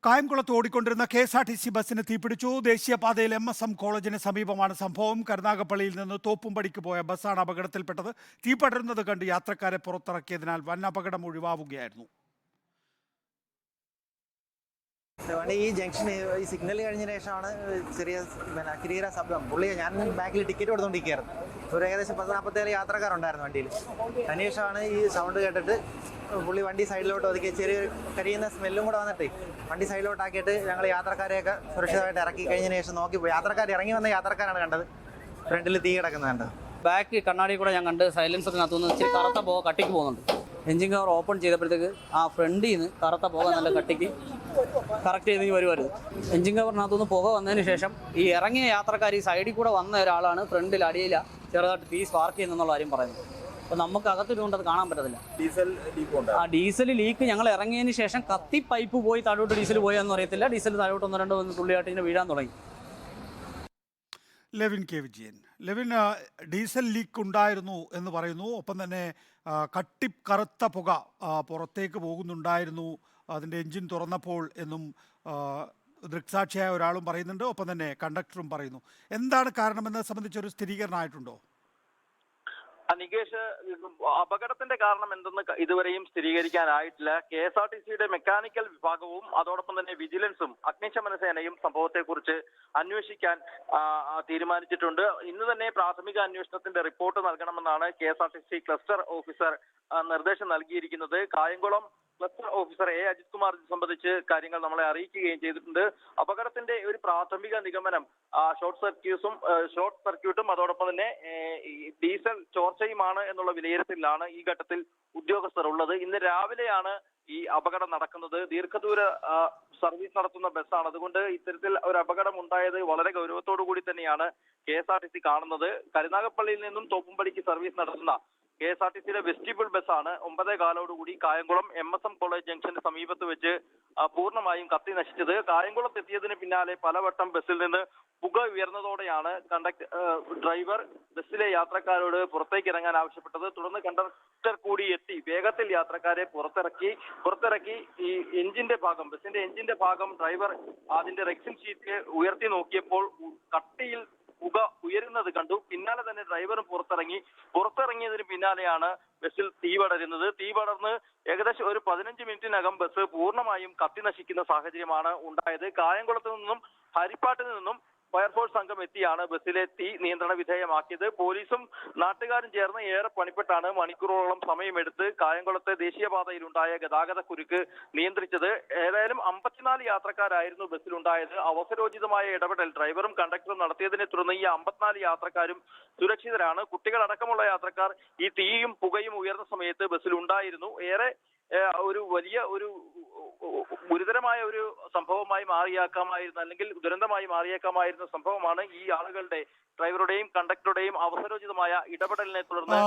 കായംകുളത്ത് ഓടിക്കൊണ്ടിരുന്ന KSRTC ബസ്സിന് തീപിടിച്ചു. ദേശീയപാതയിൽ MSM കോളേജിന് സമീപമാണ് സംഭവം. കരുനാഗപ്പള്ളിയിൽ നിന്ന് തോപ്പുംപടിക്ക് പോയ ബസ്സാണ് അപകടത്തിൽപ്പെട്ടത്. തീ പടരുന്നത് കണ്ട് യാത്രക്കാരെ പുറത്തിറക്കിയതിനാൽ വൻ അപകടം ഒഴിവാവുകയായിരുന്നു. ഈ ജംഗ്ഷൻ ഈ സിഗ്നൽ കഴിഞ്ഞ ശേഷമാണ് ചെറിയ കിരീര ശബ്ദം. പുള്ളി ഞാൻ ബാക്കിൽ ടിക്കറ്റ് കൊടുത്തോണ്ടിരിക്കുകയായിരുന്നു. ഒരു ഏകദേശം 10-47 യാത്രക്കാരുണ്ടായിരുന്നു വണ്ടിയിൽ. അതിനുശേഷമാണ് ഈ സൗണ്ട് കേട്ടിട്ട് പുള്ളി വണ്ടി സൈഡിലോട്ട് ഒതുക്കി ചെറിയ കരിയുന്ന സ്മെല്ലും കൂടെ വന്നിട്ട് വണ്ടി സൈഡിലോട്ടാക്കിയിട്ട് ഞങ്ങൾ യാത്രക്കാരെയൊക്കെ സുരക്ഷിതമായിട്ട് ഇറക്കി കഴിഞ്ഞതിന് ശേഷം നോക്കിപ്പോയി. യാത്രക്കാർ ഇറങ്ങി വന്ന യാത്രക്കാരാണ് കണ്ടത് ഫ്രണ്ടിൽ തീ കിടക്കുന്നത് കണ്ടത്. ബാക്ക് കണ്ണാടി കൂടെ ഞാൻ കണ്ട് സൈലൻസറിനകത്തുനിന്ന് ഇച്ചിരി കറുത്ത പോക കട്ടിക്ക് പോകുന്നുണ്ട്. എഞ്ചിൻ കവർ ഓപ്പൺ ചെയ്തപ്പോഴത്തേക്ക് ആ ഫ്രണ്ടിൽ നിന്ന് കറുത്ത പോക നല്ല കട്ടിക്ക് കറക്റ്റ് ചെയ്ത് വരുമായിരുന്നു. എഞ്ചിൻ കവറിനകത്തുനിന്ന് പുക വന്നതിന് ശേഷം ഈ ഇറങ്ങിയ യാത്രക്കാർ ഈ സൈഡിൽ കൂടെ വന്ന ഒരാളാണ് ഫ്രണ്ടിൽ അടിയില ചെറുതായിട്ട് തീ സ്പാർക്ക് ചെയ്യുന്നുള്ള കാര്യം പറയുന്നത്. അപ്പോൾ നമുക്ക് അകത്തിരുന്നുകൊണ്ട് അത് കാണാൻ പറ്റത്തില്ല. ഡീസൽ ലീക്ക് ഞങ്ങൾ ഇറങ്ങിയതിന് ശേഷം കത്തി പൈപ്പ് പോയി താഴോട്ട് ഡീസൽ പോയെന്ന് അറിയത്തില്ല. ഡീസൽ താഴോട്ട് 1-2 തുള്ളിയായിട്ട് ഇങ്ങനെ വീഴാൻ തുടങ്ങി. Levin K Vijayan, Levin, diesel leak ഉണ്ടായിരുന്നു എന്ന് പറയുന്നു. ഒപ്പം തന്നെ കറുത്ത പുക പുറത്തേക്ക് പോകുന്നുണ്ടായിരുന്നു അതിൻ്റെ എൻജിൻ തുറന്നപ്പോൾ എന്നും ദൃക്സാക്ഷിയായ ഒരാളും പറയുന്നുണ്ട്. ഒപ്പം തന്നെ കണ്ടക്ടറും പറയുന്നു. എന്താണ് കാരണമെന്നത് സംബന്ധിച്ചൊരു സ്ഥിരീകരണമായിട്ടുണ്ടോ? നികേഷ്, അപകടത്തിന്റെ കാരണം എന്തെന്ന് ഇതുവരെയും സ്ഥിരീകരിക്കാനായിട്ടില്ല. KSRTCയുടെ മെക്കാനിക്കൽ വിഭാഗവും അതോടൊപ്പം തന്നെ വിജിലൻസും അഗ്നിശമന സേനയും സംഭവത്തെക്കുറിച്ച് അന്വേഷിക്കാൻ തീരുമാനിച്ചിട്ടുണ്ട്. ഇന്ന് തന്നെ പ്രാഥമിക അന്വേഷണത്തിന്റെ റിപ്പോർട്ട് നൽകണമെന്നാണ് KSRTC ക്ലസ്റ്റർ ഓഫീസർ നിർദ്ദേശം നൽകിയിരിക്കുന്നത്. കായംകുളം ക്ലസ്റ്റർ ഓഫീസർ അജിത് കുമാർ ഇത് സംബന്ധിച്ച് കാര്യങ്ങൾ നമ്മളെ അറിയിക്കുകയും ചെയ്തിട്ടുണ്ട്. അപകടത്തിന്റെ ഒരു പ്രാഥമിക നിഗമനം ഷോർട്ട് സർക്യൂട്ടും അതോടൊപ്പം തന്നെ ഡീസൽ ചോർച്ചയുമാണ് എന്നുള്ള വിലയിരുത്തലിലാണ് ഈ ഘട്ടത്തിൽ ഉദ്യോഗസ്ഥർ ഉള്ളത്. ഇന്ന് രാവിലെയാണ് ഈ അപകടം നടക്കുന്നത്. ദീർഘദൂര സർവീസ് നടത്തുന്ന ബസ്സാണ്. അതുകൊണ്ട് ഇത്തരത്തിൽ ഒരു അപകടം ഉണ്ടായത് വളരെ ഗൗരവത്തോടു കൂടി തന്നെയാണ് KSRTC കാണുന്നത്. കരുനാഗപ്പള്ളിയിൽ നിന്നും തോപ്പുംപടിക്ക് സർവീസ് നടത്തുന്ന KSRTCയുടെ വെസ്റ്റിബിൾ ബസ്സാണ് 9:15 കായംകുളം MSM കോളേജ് ജംഗ്ഷന് സമീപത്ത് വെച്ച് പൂർണ്ണമായും കത്തി നശിച്ചത്. കായംകുളത്ത് എത്തിയതിന് പിന്നാലെ പലവട്ടം ബസ്സിൽ നിന്ന് പുക ഉയർന്നതോടെയാണ് ഡ്രൈവർ ബസ്സിലെ യാത്രക്കാരോട് പുറത്തേക്ക് ഇറങ്ങാൻ ആവശ്യപ്പെട്ടത്. തുടർന്ന് കണ്ടക്ടർ കൂടി എത്തി വേഗത്തിൽ യാത്രക്കാരെ പുറത്തിറക്കി ഈ ബസ്സിന്റെ എഞ്ചിന്റെ ഭാഗം ഡ്രൈവർ അതിന്റെ റെക്സിൻ ഷീറ്റ് ഉയർത്തി നോക്കിയപ്പോൾ കട്ടിയിൽ പുക ഉയരുന്നത് കണ്ടു. പിന്നാലെ തന്നെ ഡ്രൈവറും പുറത്തിറങ്ങിയതിന് പിന്നാലെയാണ് ബസ്സിൽ തീ പടർന്ന് ഏകദേശം ഒരു 15 മിനിറ്റിനകം ബസ് പൂർണ്ണമായും കത്തി നശിക്കുന്ന സാഹചര്യമാണ് ഉണ്ടായത്. കായംകുളത്ത് നിന്നും ഹരിപ്പാട്ടിൽ നിന്നും ഫയർഫോഴ്സ് സംഘം എത്തിയാണ് ബസ്സിലെ തീ നിയന്ത്രണ വിധേയമാക്കിയത്. പോലീസും നാട്ടുകാരും ചേർന്ന് ഏറെ പണിപ്പെട്ടാണ് മണിക്കൂറോളം സമയമെടുത്ത് കായംകുളത്തെ ദേശീയപാതയിലുണ്ടായ ഗതാഗത കുരുക്ക് നിയന്ത്രിച്ചത്. ഏതായാലും 54 യാത്രക്കാരായിരുന്നു ബസ്സിലുണ്ടായത്. അവസരോചിതമായ ഇടപെടൽ ഡ്രൈവറും കണ്ടക്ടറും നടത്തിയതിനെ തുടർന്ന് ഈ 54 യാത്രക്കാരും സുരക്ഷിതരാണ്. കുട്ടികളടക്കമുള്ള യാത്രക്കാർ ഈ തീയും പുകയും ഉയർന്ന സമയത്ത് ബസ്സിലുണ്ടായിരുന്നു. ഏറെ ഗുരുതരമായ ഒരു സംഭവമായി മാറിയേക്കാമായിരുന്ന അല്ലെങ്കിൽ ദുരന്തമായി മാറിയേക്കാമായിരുന്ന സംഭവമാണ് ഈ ആളുകളുടെ ഡ്രൈവറുടെയും കണ്ടക്ടറുടെയും അവസരോചിതമായ ഇടപെടലിനെ തുടർന്ന്